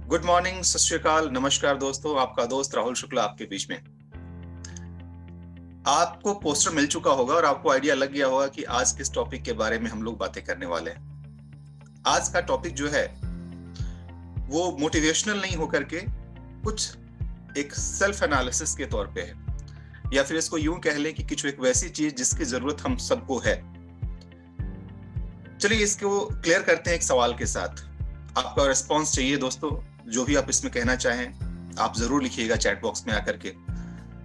Good morning, सत श्री अकाल, नमस्कार दोस्तों। आपका दोस्त राहुल शुक्ला आपके बीच में। आपको पोस्टर मिल चुका होगा और आपको आइडिया लग गया होगा कि आज किस टॉपिक के बारे में हम लोग बातें करने वाले हैं। आज का टॉपिक जो है वो मोटिवेशनल नहीं होकर के कुछ एक सेल्फ एनालिसिस के तौर पे है, या फिर इसको यूं कह लें कि कुछ एक वैसी चीज जिसकी जरूरत हम सबको है। चलिए इसको क्लियर करते हैं एक सवाल के साथ। आपका रिस्पॉन्स चाहिए दोस्तों, जो भी आप इसमें कहना चाहें आप जरूर लिखिएगा चैट बॉक्स में आकर के।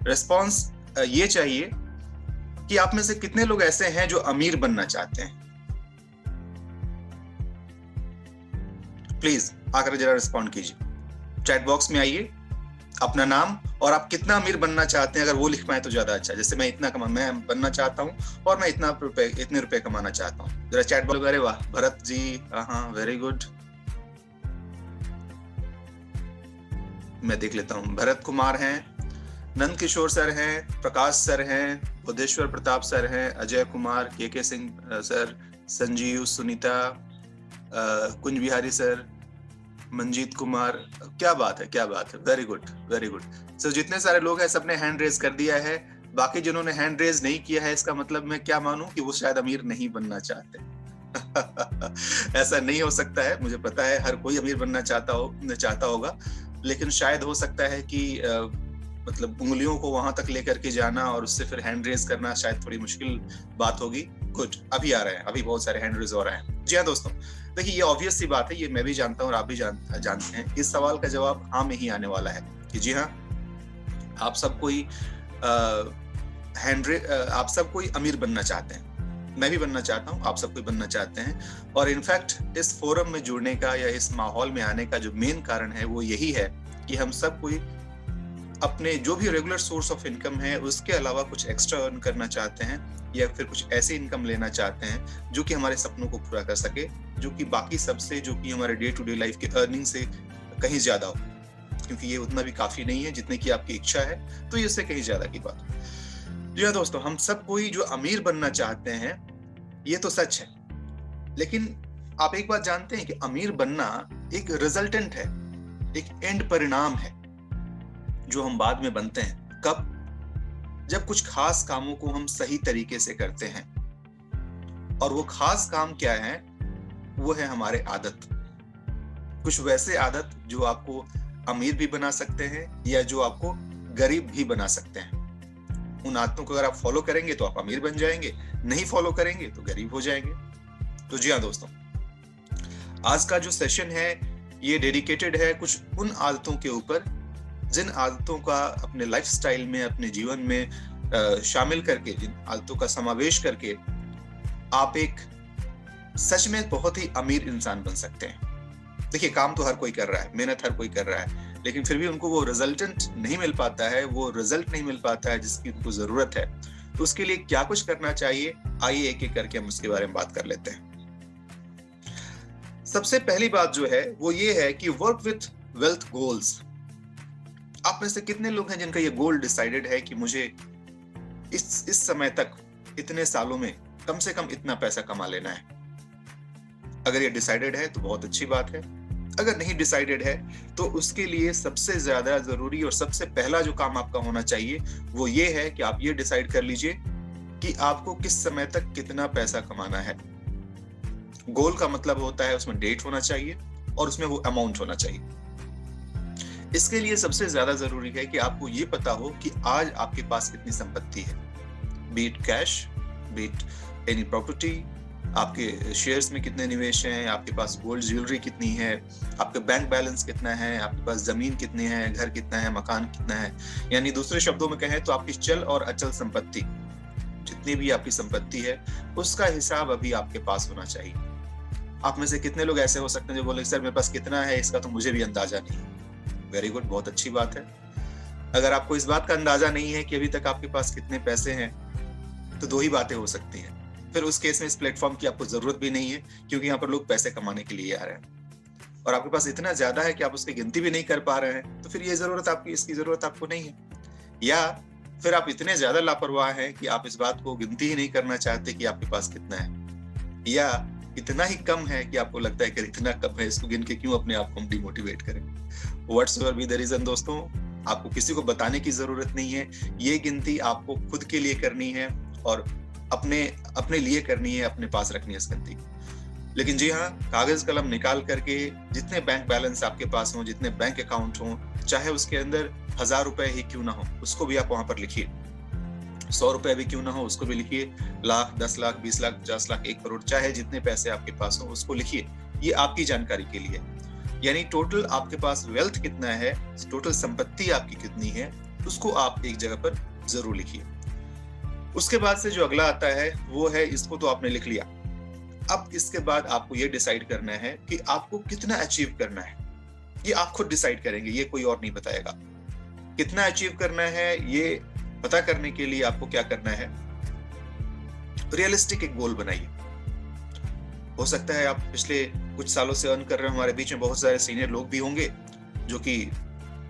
रिस्पॉन्स ये चाहिए कि आप में से कितने लोग ऐसे हैं जो अमीर बनना चाहते हैं। प्लीज आकर जरा रिस्पॉन्ड कीजिए। चैट बॉक्स में आइए, अपना नाम और आप कितना अमीर बनना चाहते हैं अगर वो लिख पाए तो ज्यादा अच्छा। जैसे मैं बनना चाहता हूँ और मैं इतने रुपए कमाना चाहता हूँ। जरा चैट बॉक्स। अरे वाह भरत जी, हाँ वेरी गुड। मैं देख लेता हूँ। भरत कुमार हैं, नंद किशोर सर हैं, प्रकाश सर हैं, बुद्धेश्वर प्रताप सर हैं, अजय कुमार, के सिंह सर, संजीव, सुनीता, कुंज बिहारी सर, मंजीत कुमार। क्या बात है, क्या बात है, वेरी गुड वेरी गुड। सो जितने सारे लोग हैं सबने हैंड रेज कर दिया है। बाकी जिन्होंने हैंड रेज नहीं किया है इसका मतलब मैं क्या मानूं कि वो शायद अमीर नहीं बनना चाहते। ऐसा नहीं हो सकता है, मुझे पता है हर कोई अमीर बनना चाहता होगा, लेकिन शायद हो सकता है कि मतलब उंगलियों को वहां तक लेकर के जाना और उससे फिर हैंड रेज करना शायद थोड़ी मुश्किल बात होगी। गुड, अभी आ रहे हैं, अभी बहुत सारे हैंड रेज हो रहे हैं। जी हाँ दोस्तों, देखिए ये ऑब्वियस सी बात है, ये मैं भी जानता हूँ और आप भी जानते हैं। इस सवाल का जवाब हाँ में ही आने वाला है कि जी हाँ, आप सब कोई अमीर बनना चाहते हैं। मैं भी बनना चाहता हूँ, आप सब कोई बनना चाहते हैं। और इनफैक्ट इस फोरम में जुड़ने का या इस माहौल में आने का जो मेन कारण है वो यही है कि हम सब कोई अपने जो भी रेगुलर सोर्स ऑफ इनकम है उसके अलावा कुछ एक्स्ट्रा अर्न करना चाहते हैं, या फिर कुछ ऐसी इनकम लेना चाहते हैं जो कि हमारे सपनों को पूरा कर सके, जो कि बाकी सबसे, जो कि हमारे डे टू डे लाइफ के अर्निंग से कहीं ज्यादा हो। क्योंकि ये उतना भी काफी नहीं है जितने की आपकी इच्छा है, तो इससे कहीं ज्यादा की बात। जी हाँ दोस्तों, हम सब कोई जो अमीर बनना चाहते हैं ये तो सच है, लेकिन आप एक बात जानते हैं कि अमीर बनना एक रिजल्टेंट है, एक एंड परिणाम है जो हम बाद में बनते हैं। कब? जब कुछ खास कामों को हम सही तरीके से करते हैं। और वो खास काम क्या है? वो है हमारे आदत। कुछ वैसे आदत जो आपको अमीर भी बना सकते हैं या जो आपको गरीब भी बना सकते हैं। उन आदतों को अगर आप फॉलो करेंगे तो आप अमीर बन जाएंगे, नहीं फॉलो करेंगे तो गरीब हो जाएंगे। तो जी हाँ दोस्तों, आज का जो सेशन है ये डेडिकेटेड है कुछ उन आदतों के ऊपर जिन आदतों का अपने लाइफस्टाइल में, अपने जीवन में शामिल करके, जिन आदतों का समावेश करके आप एक सच में बहुत ही अमीर इंसान बन सकते हैं। देखिए, काम तो हर कोई कर रहा है, मेहनत हर कोई कर रहा है, लेकिन फिर भी उनको वो रिजल्टेंट नहीं मिल पाता है, वो रिजल्ट नहीं मिल पाता है जिसकी उनको जरूरत है। तो उसके लिए क्या कुछ करना चाहिए, आइए एक एक करके हम उसके बारे में बात कर लेते हैं। सबसे पहली बात जो है वो ये है कि वर्क विथ वेल्थ गोल्स। आप में से कितने लोग हैं जिनका ये गोल डिसाइडेड है कि मुझे इस समय तक, इतने सालों में कम से कम इतना पैसा कमा लेना है? अगर ये डिसाइडेड है तो बहुत अच्छी बात है। अगर नहीं डिसाइडेड है तो उसके लिए सबसे ज्यादा जरूरी और सबसे पहला जो काम आपका होना चाहिए वो ये है कि आप ये डिसाइड कर लीजिए कि आपको किस समय तक कितना पैसा कमाना है। गोल का मतलब होता है उसमें डेट होना चाहिए और उसमें वो अमाउंट होना चाहिए। इसके लिए सबसे ज्यादा जरूरी है कि आपको ये पता हो कि आज आपके पास कितनी संपत्ति है, be it cash, be it any property, आपके शेयर्स में कितने निवेश हैं, आपके पास गोल्ड ज्वेलरी कितनी है, आपका बैंक बैलेंस कितना है, आपके पास जमीन कितनी है, घर कितना है, मकान कितना है। यानी दूसरे शब्दों में कहें तो आपकी चल और अचल संपत्ति, जितनी भी आपकी संपत्ति है उसका हिसाब अभी आपके पास होना चाहिए। आप में से कितने लोग ऐसे हो सकते हैं जो बोले सर मेरे पास कितना है इसका तो मुझे भी अंदाजा नहीं है। वेरी गुड, बहुत अच्छी बात है। अगर आपको इस बात का अंदाजा नहीं है कि अभी तक आपके पास कितने पैसे हैं तो दो ही बातें हो सकती हैं। फिर उस केस में इस प्लेटफॉर्म की आपको जरूरत भी नहीं है, क्योंकि यहाँ पर लोग पैसे कमाने के लिए आ रहे हैं और आपके पास इतना ज्यादा है कि आप उसकी गिनती भी नहीं कर पा रहे हैं, तो फिर ये इसकी जरूरत आपको नहीं है। या फिर आप इतने ज्यादा लापरवाह हैं कि आप इस बात को गिनती ही नहीं करना चाहते कि आपके पास कितना है, या इतना ही कम है कि आपको लगता है कि इतना कम है, इसको गिन के क्यों अपने आप को हम डिमोटिवेट करें। व्हाट्सएवर बी द रीजन दोस्तों, आपको किसी को बताने की जरूरत नहीं है। ये गिनती आपको खुद के लिए करनी है और अपने लिए करनी है, अपने पास रखनी है इस गिनती। लेकिन जी हाँ, कागज कलम निकाल करके जितने बैंक बैलेंस आपके पास हो, जितने बैंक अकाउंट हो, चाहे उसके अंदर 1000 रुपए ही क्यों ना हो, उसको भी आप वहां पर लिखिए। 100 रुपए भी क्यों ना हो, उसको भी लिखिए। लाख, 10 लाख, 20 लाख, 50 लाख, 1 करोड़, चाहे जितने पैसे आपके पास हो उसको लिखिए। ये आपकी जानकारी के लिए। यानी टोटल आपके पास वेल्थ कितना है, टोटल संपत्ति आपकी कितनी है, उसको आप एक जगह पर जरूर लिखिए। उसके बाद से जो अगला आता है वो है, इसको तो आपने लिख लिया। अब इसके बाद आपको ये डिसाइड करना है कि आपको कितना अचीव करना है। ये आप खुद डिसाइड करेंगे, ये कोई और नहीं बताएगा। कितना अचीव करना है ये पता करने के लिए आपको क्या करना है, रियलिस्टिक एक गोल बनाइए। हो सकता है आप पिछले कुछ सालों से अर्न कर रहे हो, हमारे बीच में बहुत सारे सीनियर लोग भी होंगे जो कि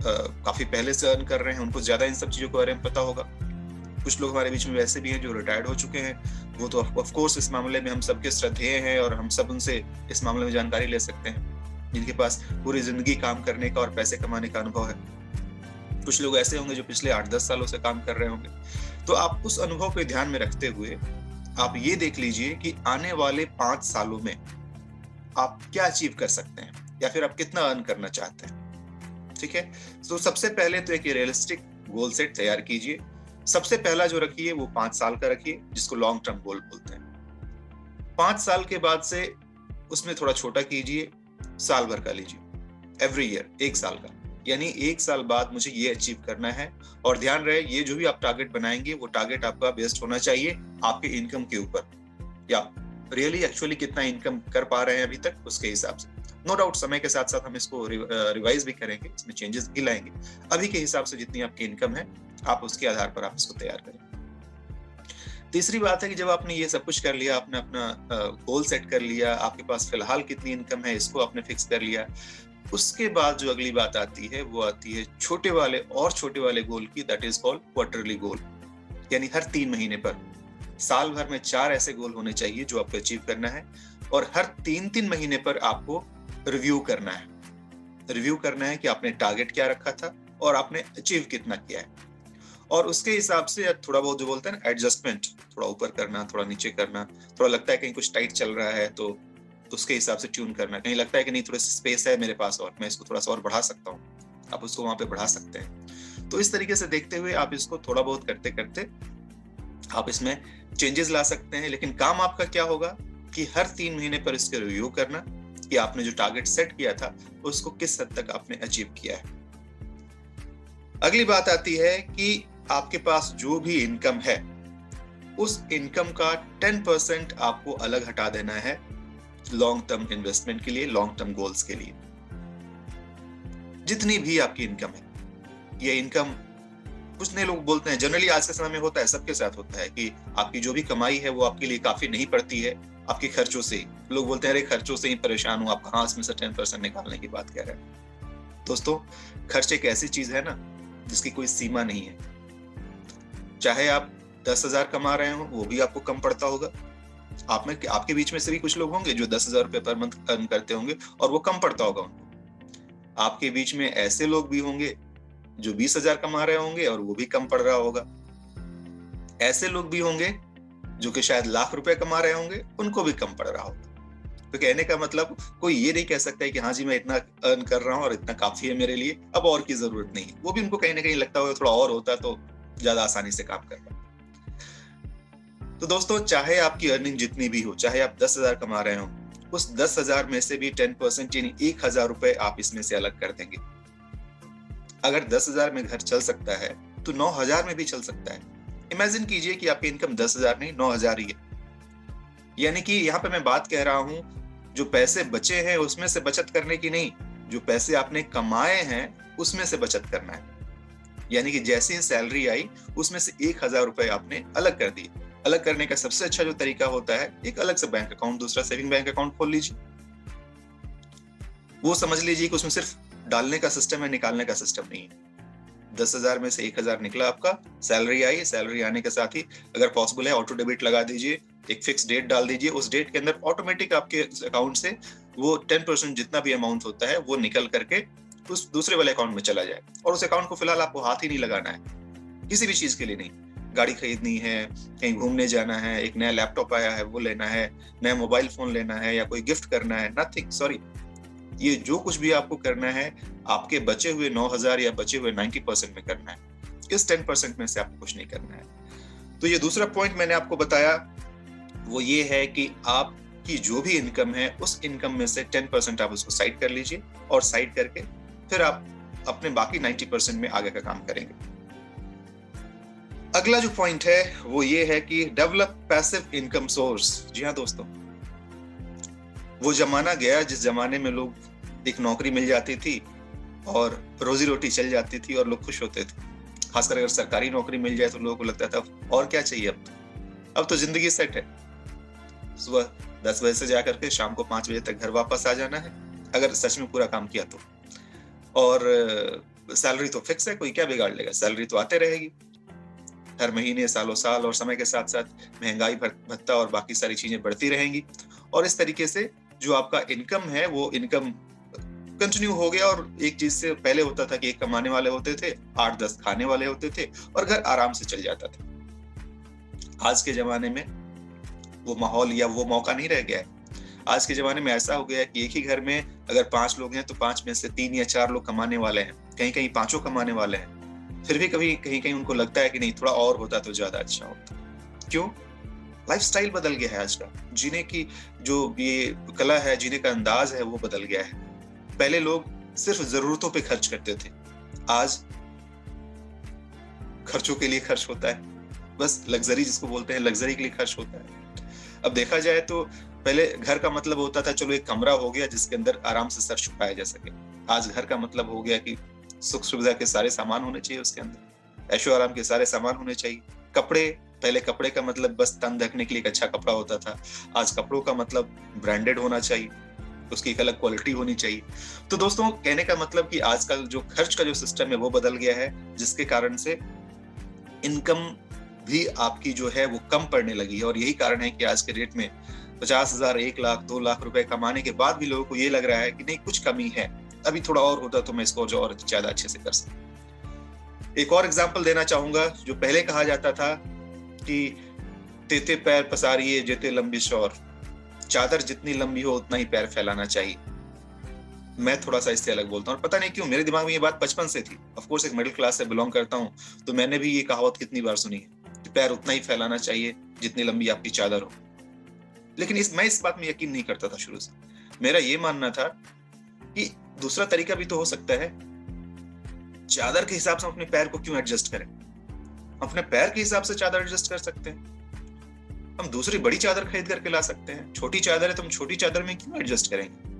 काफी पहले से अर्न कर रहे हैं, उनको ज्यादा इन सब चीजों के बारे में पता होगा। कुछ लोग हमारे बीच में वैसे भी हैं जो रिटायर्ड हो चुके हैं, वो तो ऑफ कोर्स इस मामले में हम सबके श्रद्धेय हैं और हम सब उनसे इस मामले में जानकारी ले सकते हैं, जिनके पास पूरी जिंदगी काम करने का और पैसे कमाने का अनुभव है। कुछ लोग ऐसे होंगे जो पिछले 8-10 सालों से काम कर रहे होंगे। तो आप उस अनुभव को ध्यान में रखते हुए आप ये देख लीजिए कि आने वाले 5 सालों में आप क्या अचीव कर सकते हैं या फिर आप कितना अर्न करना चाहते हैं। ठीक है, तो सबसे पहले तो एक रियलिस्टिक गोल सेट तैयार कीजिए। सबसे पहला जो रखिए वो 5 साल का रखिए, जिसको लॉन्ग टर्म गोल बोलते हैं। 5 साल के बाद से उसमें थोड़ा छोटा कीजिए, साल भर का लीजिए, एवरी ईयर 1 साल का। यानी 1 साल बाद मुझे ये अचीव करना है। और ध्यान रहे, ये जो भी आप टारगेट बनाएंगे वो टारगेट आपका बेस्ड होना चाहिए आपके इनकम के ऊपर, या रियली एक्चुअली कितना इनकम कर पा रहे हैं अभी तक, उसके हिसाब से। नो डाउट समय के साथ साथ हम इसको रिवाइज भी करेंगे, इसमें चेंजेस भी लाएंगे। अभी के हिसाब से जितनी आपकी इनकम है आप उसके आधार पर आप इसको तैयार करें। तीसरी बात है कि जब आपने ये सब कुछ कर लिया, आपने अपना गोल सेट कर लिया, आपके पास फिलहाल कितनी इनकम है इसको आपने फिक्स कर लिया, उसके बाद जो अगली बात आती है वो आती है छोटे वाले गोल की, दैट इज कॉल्ड क्वार्टरली गोल। यानी हर 3 महीने पर, साल भर में 4 ऐसे गोल होने चाहिए जो आपको अचीव करना है, और हर 3-3 महीने पर आपको रिव्यू करना है कि आपने टारगेट क्या रखा था और आपने अचीव कितना किया है। और उसके हिसाब से थोड़ा बहुत जो बोलते हैं ना एडजस्टमेंट, थोड़ा ऊपर करना, थोड़ा नीचे करना, थोड़ा लगता है कहीं कुछ टाइट चल रहा है तो उसके हिसाब से ट्यून करना, कहीं लगता है कि नहीं थोड़ा स्पेस है मेरे पास और मैं इसको थोड़ा सा और बढ़ा सकता हूँ, आप उसको वहां पे बढ़ा सकते हैं। तो इस तरीके से देखते हुए आप इसको थोड़ा बहुत करते करते आप इसमें चेंजेस ला सकते हैं। लेकिन काम आपका क्या होगा कि हर 3 महीने पर इसके रिव्यू करना कि आपने जो टारगेट सेट किया था उसको किस हद तक आपने अचीव किया है। अगली बात आती है कि आपके पास जो भी इनकम है उस इनकम का 10% आपको अलग हटा देना है लॉन्ग टर्म इन्वेस्टमेंट के लिए, लॉन्ग टर्म गोल्स के लिए। जितनी भी आपकी इनकम है, ये इनकम कुछ नहीं, लोग बोलते हैं जनरली आज के समय में होता है, सबके साथ होता है कि आपकी जो भी कमाई है वो आपके लिए काफी नहीं पड़ती है आपके खर्चों से ही। लोग बोलते हैं अरे खर्चों से ही परेशान हूं, आप कहां इसमें से 10% निकालने की बात कह रहे हैं। दोस्तों, खर्च एक ऐसी चीज है ना जिसकी कोई सीमा नहीं है। चाहे आप 10,000 कमा रहे हो वो भी आपको कम पड़ता होगा। आप में आपके बीच में से भी कुछ लोग होंगे जो 10,000 रुपए पर मंथ अर्न करते होंगे और वो कम पड़ता होगा उनको। आपके बीच में ऐसे लोग भी होंगे जो 20,000 कमा रहे होंगे और वो भी कम पड़ रहा होगा। ऐसे लोग भी होंगे जो कि शायद लाख रुपए कमा रहे होंगे, उनको भी कम पड़ रहा होगा। तो कहने का मतलब कोई ये नहीं कह सकता है कि हाँ जी मैं इतना अर्न कर रहा हूँ और इतना काफी है मेरे लिए, अब और की जरूरत नहीं है। वो भी उनको कहीं ना कहीं लगता होगा थोड़ा और होता तो ज्यादा आसानी से काम कर पाता। तो दोस्तों, चाहे आपकी अर्निंग जितनी भी हो, चाहे आप 10,000 कमा रहे हो, उस 10,000 में से भी 10% यानी 1,000 रुपए आप इसमें से अलग कर देंगे। अगर 10,000 में घर चल सकता है तो 9,000 में भी चल सकता है। इमेजिन कीजिए कि आपकी इनकम 10,000 नहीं 9,000 ही है। यानी कि यहाँ पे मैं बात कह रहा हूं जो पैसे बचे हैं उसमें से बचत करने की नहीं, जो पैसे आपने कमाए हैं उसमें से बचत करना है। यानी कि जैसे ही सैलरी आई उसमें से 1,000 रुपए आपने अलग कर दिए। अलग करने का सबसे अच्छा जो तरीका होता है, एक अलग से बैंक अकाउंट, दूसरा सेविंग बैंक अकाउंट खोल लीजिए। वो समझ लीजिए कि उसमें सिर्फ डालने का सिस्टम है, निकालने का सिस्टम नहीं है। 10,000 में से 1,000 निकला आपका, सैलरी आई, सैलरी आने के साथ ही अगर पॉसिबल है ऑटो डेबिट लगा दीजिए एक फिक्स डेट डाल दीजिए, उस डेट के अंदर ऑटोमेटिक आपके अकाउंट से वो 10% जितना भी अमाउंट होता है वो निकल करके उस दूसरे वाले अकाउंट में चला जाए। और उस अकाउंट को फिलहाल आपको हाथ ही नहीं लगाना है, किसी भी चीज के लिए नहीं। गाड़ी खरीदनी है, कहीं घूमने जाना है, एक नया लैपटॉप आया है वो लेना है, नया मोबाइल फोन लेना है, या कोई गिफ्ट करना है, नथिंग, सॉरी। ये जो कुछ भी आपको करना है आपके बचे हुए 9,000 या बचे हुए 90% में करना है। इस 10% में से आपको कुछ नहीं करना है। तो ये दूसरा पॉइंट मैंने आपको बताया, वो ये है कि आपकी जो भी इनकम है उस इनकम में से 10% आप उसको साइड कर लीजिए, और साइड करके फिर आप अपने बाकी 90% में आगे का काम करेंगे। अगला जो पॉइंट है वो ये है कि डेवलप पैसिव इनकम सोर्स। जी हाँ दोस्तों, वो जमाना गया जिस जमाने में लोग एक नौकरी मिल जाती थी और रोजी रोटी चल जाती थी और लोग खुश होते थे। खासकर अगर सरकारी नौकरी मिल जाए तो लोगों को लगता था और क्या चाहिए, अब तो जिंदगी सेट है। सुबह 10 बजे से जाकर के शाम को 5 बजे तक घर वापस आ जाना है, अगर सच में पूरा काम किया तो। और सैलरी तो फिक्स है, कोई क्या बिगाड़ लेगा, सैलरी तो आते रहेगी हर महीने, सालों साल, और समय के साथ साथ महंगाई भत्ता और बाकी सारी चीजें बढ़ती रहेंगी। और इस तरीके से जो आपका इनकम है वो इनकम कंटिन्यू हो गया। और एक चीज से पहले होता था कि एक कमाने वाले होते थे, 8-10 खाने वाले होते थे, और घर आराम से चल जाता था। आज के जमाने में वो माहौल या वो मौका नहीं रह गया है। आज के जमाने में ऐसा हो गया है कि एक ही घर में अगर 5 लोग हैं तो 5 में से 3 या 4 लोग कमाने वाले हैं, कहीं कहीं 5 कमाने वाले हैं। फिर भी कभी कहीं कहीं उनको लगता है कि नहीं, थोड़ा और होता तो ज्यादा अच्छा होता। क्यों? लाइफस्टाइल बदल गया है आज का, जीने की जो ये कला है, जीने का अंदाज है वो बदल गया है। पहले लोग सिर्फ जरूरतों पे खर्च करते थे, आज खर्चों के लिए खर्च होता है, बस लग्जरी जिसको बोलते हैं, लग्जरी के लिए खर्च होता है। अब देखा जाए तो पहले घर का मतलब होता था चलो एक कमरा हो गया जिसके अंदर आराम से सर छुपाया जा सके। आज घर का मतलब हो गया कि सुख सुविधा के सारे सामान होने चाहिए, उसके अंदर ऐशो आराम के सारे सामान होने चाहिए। कपड़े, पहले कपड़े का मतलब बस तन ढकने के लिए एक अच्छा कपड़ा होता था, आज कपड़ों का मतलब ब्रांडेड होना चाहिए, उसकी एक अलग क्वालिटी होनी चाहिए। तो दोस्तों, कहने का मतलब कि आजकल जो खर्च का जो सिस्टम है वो बदल गया है, जिसके कारण से इनकम भी आपकी जो है वो कम पड़ने लगी है। और यही कारण है कि आज के रेट में 50,000, 1 लाख, 2 लाख रुपए कमाने के बाद भी लोगों को ये लग रहा है कि नहीं, कुछ कमी है, अभी थोड़ा और होता तो मैं इसको जो और ज्यादा अच्छे से कर सकता। एक और एग्जांपल देना चाहूंगा। जो पहले कहा जाता था कि तेते पैर पसारिए जेते लंबी शौर, चादर जितनी लंबी हो उतना ही पैर फैलाना चाहिए। मैं थोड़ा सा इससे अलग बोलता हूँ, पता नहीं क्यों मेरे दिमाग में ये बात बचपन से थी। ऑफ कोर्स एक मिडिल क्लास से बिलोंग करता हूँ, तो मैंने भी ये कहावत कितनी बार सुनी है कि पैर उतना ही फैलाना चाहिए जितनी लंबी आपकी चादर हो। लेकिन मैं इस बात में यकीन नहीं करता था शुरू से। मेरा ये मानना था कि दूसरा तरीका भी तो हो सकता है। चादर के हिसाब से हम अपने पैर को क्यों एडजस्ट करें? अपने पैर के हिसाब से चादर एडजस्ट कर सकते हैं। हम दूसरी बड़ी चादर खरीद करके ला सकते हैं। छोटी चादर है तो हम छोटी चादर में क्यों एडजस्ट करेंगे?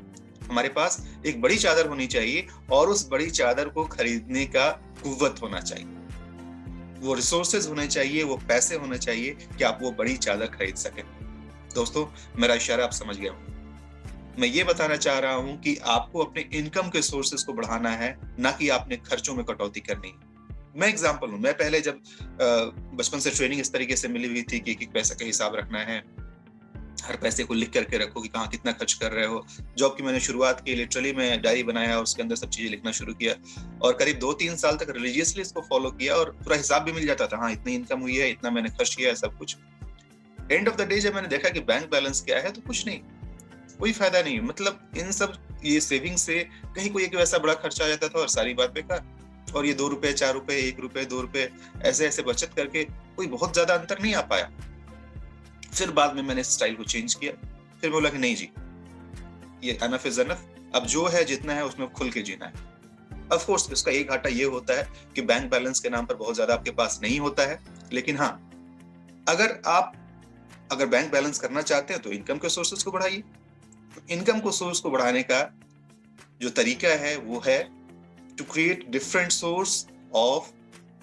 हमारे पास एक बड़ी चादर होनी चाहिए, और उस बड़ी चादर को खरीदने का कुव्वत होना चाहिए, वो रिसोर्सेज होने चाहिए, वो पैसे होने चाहिए कि आप वो बड़ी चादर खरीद सकें। दोस्तों, मेरा इशारा आप समझ गए होंगे। मैं ये बताना चाह रहा हूं कि आपको अपने इनकम के सोर्सेज को बढ़ाना है, ना कि आपने खर्चों में कटौती करनी है। मैं एग्जांपल हूं। मैं पहले जब बचपन से ट्रेनिंग इस तरीके से मिली हुई थी कि एक पैसे का हिसाब रखना है, हर पैसे को लिख करके रखो कि कहाँ कितना खर्च कर रहे हो। जॉब की मैंने शुरुआत की, लिटरली मैं डायरी बनाया और उसके अंदर सब चीजें लिखना शुरू किया, और करीब 2-3 साल तक रिलीजियसली इसको फॉलो किया, और पूरा हिसाब भी मिल जाता था। हाँ, इतनी इनकम हुई है, इतना मैंने खर्च किया है, सब कुछ। एंड ऑफ द डे जब मैंने देखा कि बैंक बैलेंस क्या है, तो कुछ नहीं, कोई फायदा नहीं। मतलब इन सब ये सेविंग से कहीं कोई एक वैसा बड़ा खर्चा आ जाता था और सारी बात बेकार। और ये 2 रुपए, 4 रुपए, 1 रुपए, 2 रुपए ऐसे ऐसे बचत करके कोई बहुत ज्यादा अंतर नहीं आ पाया। फिर बाद में मैंने स्टाइल को चेंज किया। फिर बोला कि नहीं जी, ये एनफ इज एनफ, अब जो है जितना है उसमें खुल के जीना है। ऑफ कोर्स इसका एक घाटा ये होता है कि बैंक बैलेंस के नाम पर बहुत ज्यादा आपके पास नहीं होता है। लेकिन हाँ, अगर बैंक बैलेंस करना चाहते हैं तो इनकम के सोर्सेज को बढ़ाइए। इनकम को सोर्स को बढ़ाने का जो तरीका है वो है to create different source of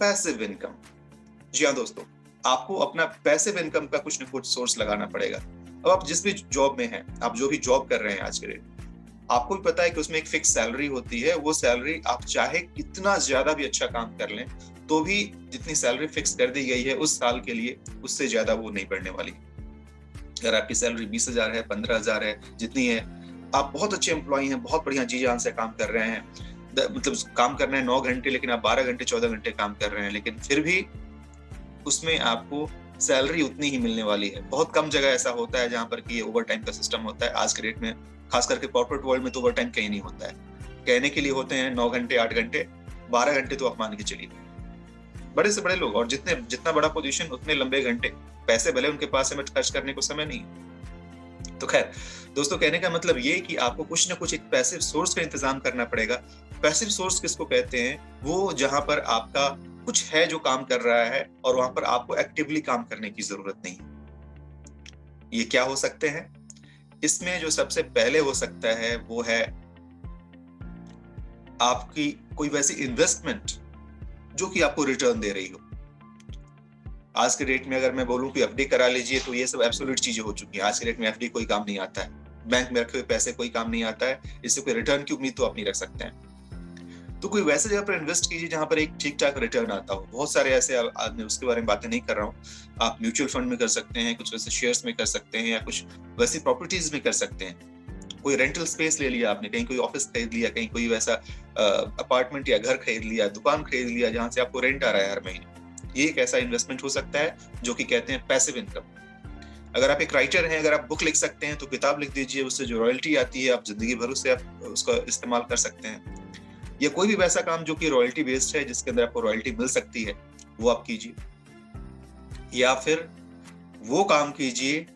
passive income. जी हाँ दोस्तों, आपको अपना पैसिव इनकम का कुछ न कुछ सोर्स लगाना पड़ेगा। अब आप जिस भी जॉब में हैं, आप जो भी जॉब कर रहे हैं आज के डेट, आपको भी पता है कि उसमें एक फिक्स सैलरी होती है। वो सैलरी आप चाहे कितना ज्यादा भी अच्छा काम कर लें तो भी जितनी सैलरी फिक्स कर दी गई है उस साल के लिए, उससे ज्यादा वो नहीं बढ़ने वाली। अगर आपकी सैलरी 20,000 है, 15,000 है, जितनी है, आप बहुत अच्छे एम्प्लॉई हैं, बहुत बढ़िया जी जान से काम कर रहे हैं, मतलब काम करना है 9 घंटे, लेकिन आप 12 घंटे 14 घंटे काम कर रहे हैं, लेकिन फिर भी उसमें आपको सैलरी उतनी ही मिलने वाली है। बहुत कम जगह ऐसा होता है जहाँ पर कि ये ओवर टाइम का सिस्टम होता है। आज के डेट में खास करके कॉर्पोरेट वर्ल्ड में तो ओवर टाइम कहीं नहीं होता है। कहने के लिए होते हैं 9 घंटे 8 घंटे, 12 घंटे तो आप मान के चलिए। बड़े से बड़े लोग, और जितना बड़ा पोजीशन उतने लंबे घंटे, पैसे भले उनके पास है बट खर्च करने को समय नहीं है। तो खैर दोस्तों, कहने का मतलब ये कि आपको कुछ ना कुछ एक पैसिव सोर्स का इंतजाम करना पड़ेगा। पैसिव सोर्स किसको कहते हैं? वो जहां पर आपका कुछ है जो काम कर रहा है और वहां पर आपको एक्टिवली काम करने की जरूरत नहीं है। ये क्या हो सकते हैं? इसमें जो सबसे पहले हो सकता है वो है आपकी कोई वैसी इन्वेस्टमेंट जो कि आपको रिटर्न दे रही हो। आज के डेट में अगर मैं बोलूं कि एफडी करा लीजिए, तो ये सब एब्सोल्यूट चीजें हो चुकी हैं। आज के डेट में एफडी कोई काम नहीं आता है, बैंक में रखे हुए पैसे कोई काम नहीं आता है, इससे कोई रिटर्न की उम्मीद तो आप नहीं रख सकते हैं। तो कोई वैसे जगह पर इन्वेस्ट कीजिए जहां पर एक ठीक ठाक रिटर्न आता हो। बहुत सारे ऐसे, मैं उसके बारे में बातें नहीं कर रहा हूँ, आप म्यूचुअल फंड में कर सकते हैं, कुछ वैसे शेयर्स में कर सकते हैं, या कुछ वैसी प्रॉपर्टीज में कर सकते हैं। कोई रेंटल स्पेस ले लिया आपने, कहीं कोई ऑफिस खरीद लिया, कहीं कोई वैसा अपार्टमेंट या घर खरीद लिया, दुकान खरीद लिया जहां से आपको रेंट आ रहा है हर महीने। ये एक ऐसा इन्वेस्टमेंट हो सकता है जो कि कहते हैं पैसिव इनकम। अगर आप एक राइटर हैं, अगर आप बुक लिख सकते हैं तो किताब लिख दीजिए, उससे जो रॉयल्टी आती है आप जिंदगी भर उससे आप उसका इस्तेमाल कर सकते हैं। या कोई भी वैसा काम जो कि रॉयल्टी बेस्ड है, जिसके अंदर आपको रॉयल्टी मिल सकती है, वो आप कीजिए। या फिर वो काम कीजिए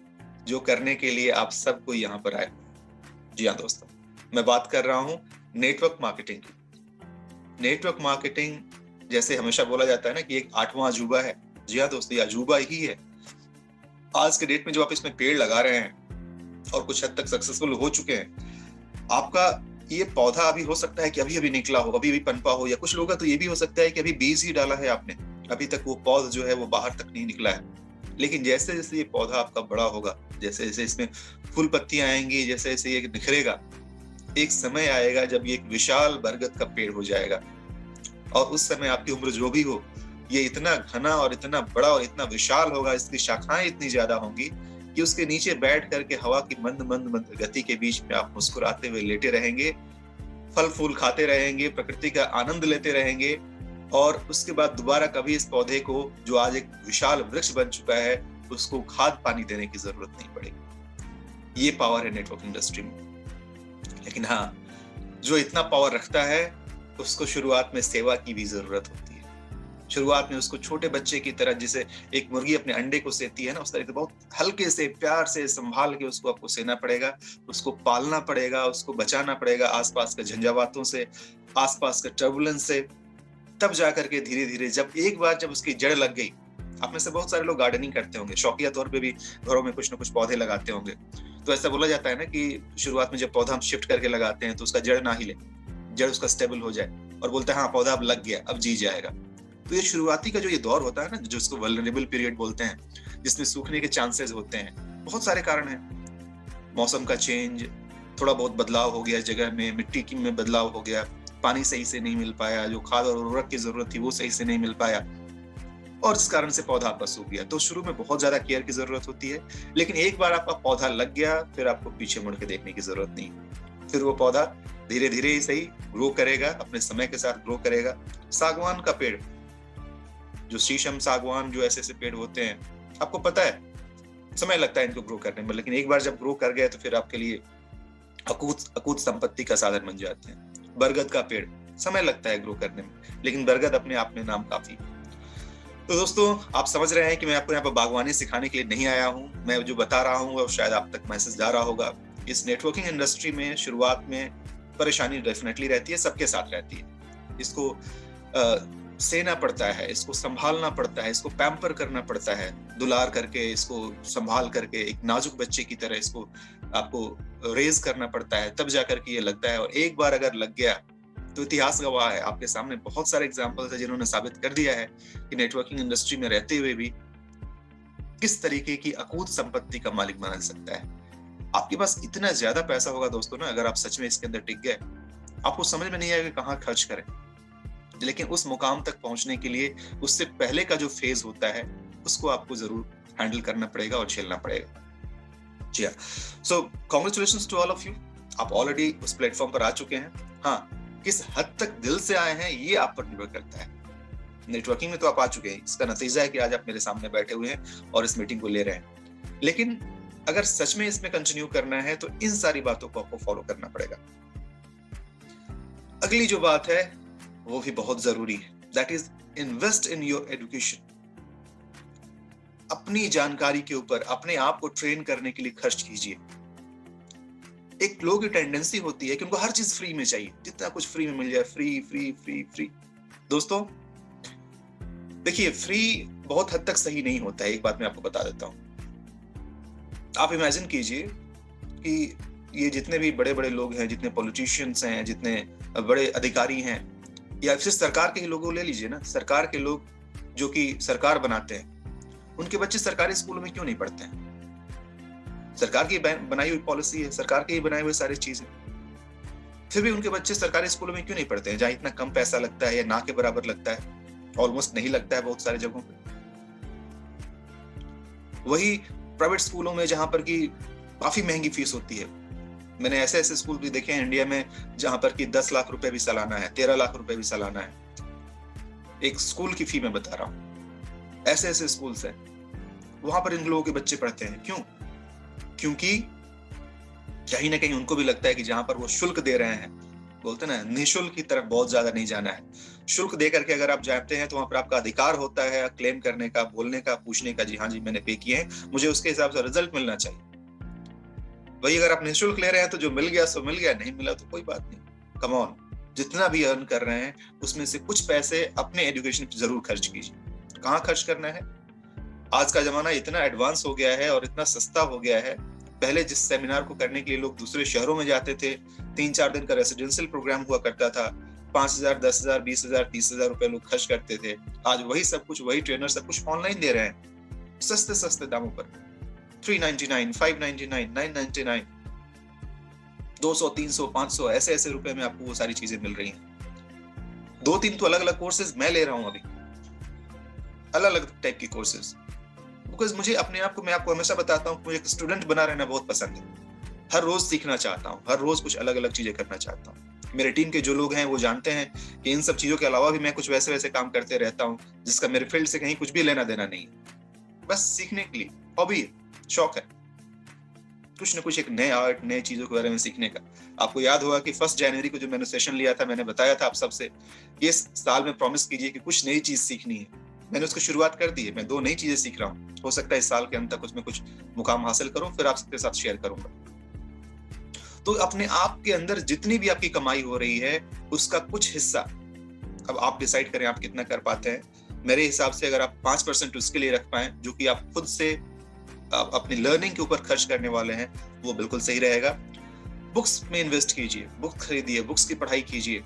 जो करने के लिए आप सबको यहाँ पर आए। जी हाँ दोस्तों, मैं बात कर रहा हूँ नेटवर्क मार्केटिंग की। नेटवर्क मार्केटिंग, जैसे हमेशा बोला जाता है ना कि एक 8वां अजूबा है। जी हाँ दोस्तों, ये अजूबा ही है। आज के डेट में जो आप इसमें पेड़ लगा रहे हैं और कुछ हद तक सक्सेसफुल हो चुके हैं, आपका ये पौधा अभी हो सकता है कि अभी अभी निकला हो, अभी अभी पनपा हो, या कुछ लोगों का तो ये भी हो सकता है कि अभी बीज ही डाला है आपने, अभी तक वो पौधा जो है वो बाहर तक नहीं निकला है। लेकिन जैसे जैसे ये पौधा आपका बड़ा होगा, जैसे जैसे इसमें फूल पत्तियां आएंगी, जैसे जैसे ये निखरेगा, एक समय आएगा जब ये एक विशाल बरगद का पेड़ हो जाएगा। और उस समय आपकी उम्र जो भी हो, ये इतना घना और इतना बड़ा और इतना विशाल होगा, इसकी शाखाएं इतनी ज्यादा होंगी कि उसके नीचे बैठ करके हवा की मंद मंद मंद गति के बीच में आप मुस्कुराते हुए लेटे रहेंगे, फल फूल खाते रहेंगे, प्रकृति का आनंद लेते रहेंगे, और उसके बाद दोबारा कभी इस पौधे को, जो आज एक विशाल वृक्ष बन चुका है, उसको खाद पानी देने की जरूरत नहीं पड़ेगी। ये पावर है नेटवर्क इंडस्ट्री में। लेकिन हाँ, जो इतना पावर रखता है उसको शुरुआत में सेवा की भी जरूरत होती है। शुरुआत में उसको छोटे बच्चे की तरह, जिसे एक मुर्गी अपने अंडे को सेती है ना, उस तरह से बहुत हल्के से, प्यार से संभाल के उसको आपको सेना पड़ेगा, उसको पालना पड़ेगा, उसको बचाना पड़ेगा आसपास के झंझावातों से, आसपास के टर्बुलेंस से। तब जाकर के धीरे धीरे, जब एक बार जब उसकी जड़ लग गई, आप में से बहुत सारे लोग गार्डनिंग करते होंगे, शौकिया तौर पे भी घरों में कुछ ना कुछ पौधे लगाते होंगे। तो ऐसा बोला जाता है ना कि शुरुआत में जब पौधा हम शिफ्ट करके लगाते हैं तो उसका जड़ ना हिले, जड़ उसका स्टेबल हो जाए, और बोलते हैं हाँ पौधा अब लग गया, अब जी जाएगा। तो ये शुरुआती का जो ये दौर होता है ना, जो इसको वल्नरेबल पीरियड बोलते हैं, जिसमें सूखने के चांसेस होते हैं, बहुत सारे कारण हैं। मौसम का चेंज, थोड़ा बहुत बदलाव हो गया जगह में, मिट्टी की में बदलाव हो गया, पानी सही से नहीं मिल पाया, जो खाद और उर्वरक की जरूरत थी वो सही से नहीं मिल पाया, और इस कारण से पौधा आपका सूख गया। तो शुरू में बहुत ज्यादा केयर की जरूरत होती है, लेकिन एक बार आपका पौधा लग गया, फिर आपको पीछे मुड़ के देखने की जरूरत नहीं। फिर वो पौधा धीरे धीरे ही सही ग्रो करेगा, अपने समय के साथ ग्रो करेगा। सागवान का पेड़, जो शीशम, सागवान, जो ऐसे ऐसे पेड़ होते हैं, आपको पता है समय लगता है इनको ग्रो करने में, लेकिन एक बार जब ग्रो कर गए तो फिर आपके लिए अकूत संपत्ति का साधन बन जाते हैं। बरगद का पेड़, समय लगता है ग्रो करने में, लेकिन बरगद अपने आप में नाम काफी। तो दोस्तों, आप समझ रहे हैं कि मैं आपको यहाँ पर बागवानी सिखाने के लिए नहीं आया हूँ। मैं जो बता रहा हूँ वो शायद आप तक मैसेज जा रहा होगा। इस नेटवर्किंग इंडस्ट्री में शुरुआत में परेशानी डेफिनेटली रहती है, सबके साथ रहती है। इसको सेना पड़ता है, इसको संभालना पड़ता है, इसको पैम्पर करना पड़ता है, दुलार करके, इसको संभाल करके, एक नाजुक बच्चे की तरह इसको आपको रेज करना पड़ता है, तब जाकर के ये लगता है। और एक बार अगर लग गया तो इतिहास गवाह है, आपके सामने बहुत सारे एग्जाम्पल्स है जिन्होंने साबित कर दिया है कि नेटवर्किंग इंडस्ट्री में रहते हुए भी किस तरीके की अकूत संपत्ति का मालिक बना सकता है। आपके पास इतना ज्यादा पैसा होगा दोस्तों ना, अगर आप सच में इसके अंदर टिक गए, आपको समझ में नहीं आएगा कहाँ खर्च करें। लेकिन उस मुकाम तक पहुंचने के लिए उससे पहले का जो फेज होता है, उसको आपको जरूर हैंडल करना पड़ेगा और झेलना पड़ेगा। जी हाँ, so congratulations to all of you. आप ऑलरेडी उस प्लेटफॉर्म पर आ चुके हैं। हाँ, किस हद तक दिल से आए हैं ये आप पर निर्भर करता है। नेटवर्किंग में तो आप आ चुके हैं, इसका नतीजा है कि आज आप मेरे सामने बैठे हुए हैं और इस मीटिंग को ले रहे हैं। लेकिन अगर सच में इसमें कंटिन्यू करना है तो इन सारी बातों को आपको फॉलो करना पड़ेगा। अगली जो बात है वो भी बहुत जरूरी है, that is invest in your education. अपनी जानकारी के ऊपर अपने आप को ट्रेन करने के लिए खर्च कीजिए। एक लोगों की टेंडेंसी होती है कि उनको हर चीज फ्री में चाहिए, जितना कुछ फ्री में मिल जाए, फ्री फ्री फ्री फ्री। दोस्तों देखिए, फ्री बहुत हद तक सही नहीं होता है। एक बात मैं आपको बता देता हूं। आप इमेजिन कीजिए कि ये जितने भी बड़े बड़े लोग हैं, जितने पॉलिटिशियंस हैं, जितने बड़े अधिकारी हैं, या फिर सरकार के ही लोगों ले लीजिए ना, सरकार के लोग जो कि सरकार बनाते हैं, उनके बच्चे सरकारी स्कूलों में क्यों नहीं पढ़ते हैं? सरकार की बनाई हुई पॉलिसी है, सरकार के ही बनाए हुए सारी चीजें, फिर भी उनके बच्चे सरकारी स्कूलों में क्यों नहीं पढ़ते हैं, जहां इतना कम पैसा लगता है या ना के बराबर लगता है, ऑलमोस्ट नहीं लगता है बहुत सारी जगहों पे। वही प्राइवेट स्कूलों में जहां पर की काफी महंगी फीस होती है। मैंने ऐसे ऐसे स्कूल भी देखे हैं इंडिया में जहां पर की 10 लाख रुपए भी सालाना है, 13 लाख रुपए भी सालाना है। एक स्कूल की फी मैं बता रहा हूं। ऐसे ऐसे स्कूल्स हैं, वहां पर इन लोगों के बच्चे पढ़ते हैं। क्यों? क्योंकि कहीं ना कहीं उनको भी लगता है कि जहां पर वो शुल्क दे रहे हैं, बोलते ना, निःशुल्क की तरफ बहुत ज्यादा नहीं जाना है। शुल्क दे करके अगर आप जाते हैं तो वहां पर आपका अधिकार होता है क्लेम करने का, बोलने का, पूछने का, जी हाँ जी मैंने पे किए हैं, मुझे उसके हिसाब से रिजल्ट मिलना चाहिए। वही अगर आप निःशुल्क ले रहे हैं तो जो मिल गया सो मिल गया, नहीं मिला तो कोई बात नहीं। कम ऑन, जितना भी अर्न कर रहे हैं उसमें से कुछ पैसे अपने एजुकेशन पे जरूर खर्च कीजिए। कहाँ खर्च करना है? आज का जमाना इतना एडवांस हो गया है और इतना सस्ता हो गया है। पहले जिस सेमिनार को करने के लिए लोग दूसरे शहरों में जाते थे, 3-4 दिन का रेसिडेंशियल प्रोग्राम हुआ करता था, 5,000, 10,000, 20,000, 30,000 रुपए लोग खर्च करते थे। आज वही सब कुछ, वही ट्रेनर सब कुछ ऑनलाइन दे रहे हैं सस्ते सस्ते दामों पर। 399, 599, 999, 200, 300, 500 ऐसे ऐसे रुपए में आपको वो सारी चीजें मिल रही हैं। 2-3 तो अलग अलग कोर्सेज मैं ले रहा हूं अभी, अलग अलग टाइप की कोर्सेज, बिकॉज मुझे अपने आप को, मैं आपको हमेशा बताता हूँ, मुझे एक स्टूडेंट बना रहना बहुत पसंद है। हर रोज सीखना चाहता हूँ, हर रोज कुछ अलग अलग चीजें करना चाहता हूँ। मेरे टीम के जो लोग हैं वो जानते हैं कि इन सब चीजों के अलावा भी मैं कुछ वैसे वैसे काम करते रहता हूँ जिसका मेरे फील्ड से कहीं कुछ भी लेना देना नहीं है। बस सीखने के लिए, हॉबी है, शौक है, कुछ न कुछ एक नए आर्ट, नए चीजों के बारे में सीखने का। आपको याद होगा कि 1 जनवरी को जो मैंने सेशन लिया था, मैंने बताया था आप सबसे, इस साल में प्रॉमिस कीजिए कि कुछ नई चीज सीखनी है। मैंने उसको शुरुआत कर दी है, मैं 2 नई चीजें सीख रहा हूँ। हो सकता है इस साल के अंत तक उसमें कुछ मुकाम हासिल करूं, फिर आप सबके साथ शेयर करूंगा। तो अपने आप के अंदर जितनी भी आपकी कमाई हो रही है उसका कुछ हिस्सा अब आप डिसाइड करें आप कितना कर पाते हैं। मेरे हिसाब से अगर आप 5% उसके लिए रख पाए, जो कि आप खुद से अपनी लर्निंग के ऊपर खर्च करने वाले हैं, वो बिल्कुल सही रहेगा। बुक्स में इन्वेस्ट कीजिए, बुक खरीदिए, बुक्स की पढ़ाई कीजिए,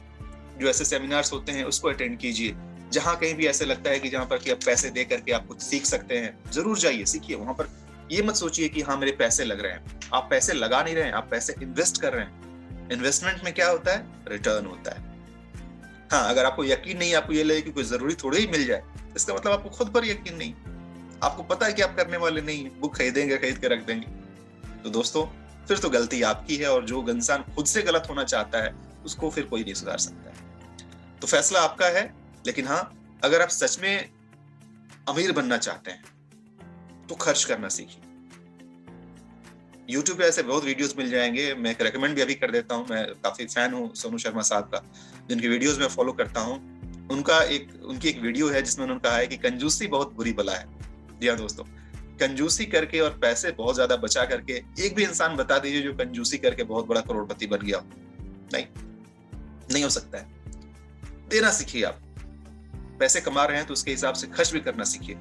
जो ऐसे सेमिनार्स होते हैं उसको अटेंड कीजिए। जहां कहीं भी ऐसे लगता है कि जहां पर कि आप पैसे दे करके आप कुछ सीख सकते हैं, जरूर जाइए, सीखिए। वहां पर ये मत सोचिए कि हाँ मेरे पैसे लग रहे हैं। आप पैसे लगा नहीं रहे हैं, आप पैसे इन्वेस्ट कर रहे हैं। इन्वेस्टमेंट में क्या होता है? रिटर्न होता है। हाँ, अगर आपको यकीन नहीं, आपको ये लगे कि कोई जरूरी थोड़ी ही मिल जाए, इसका मतलब आपको खुद पर यकीन नहीं। आपको पता है कि आप करने वाले नहीं है, बुक खरीदेंगे, खरीद के रख देंगे। तो दोस्तों फिर तो गलती आपकी है, और जो इंसान खुद से गलत होना चाहता है उसको फिर कोई नहीं सुधार सकता है। तो फैसला आपका है। लेकिन हाँ, अगर आप सच में अमीर बनना चाहते हैं तो खर्च करना सीखिए। YouTube पे ऐसे बहुत वीडियोस मिल जाएंगे, मैं एक रेकमेंड भी अभी कर देता हूँ। मैं काफी फैन हूँ सोनू शर्मा साहब का, जिनकी वीडियोस मैं फॉलो करता हूँ। उनकी एक वीडियो है जिसमें उन्होंने कहा है कि कंजूसी बहुत बुरी बला है। जी हाँ दोस्तों, कंजूसी करके और पैसे बहुत ज्यादा बचा करके एक भी इंसान बता दीजिए जो कंजूसी करके बहुत बड़ा करोड़पति बन गया हो। नहीं हो सकता है। देना सीखिए। आप पैसे कमा रहे हैं तो उसके हिसाब से खर्च भी करना सीखिए।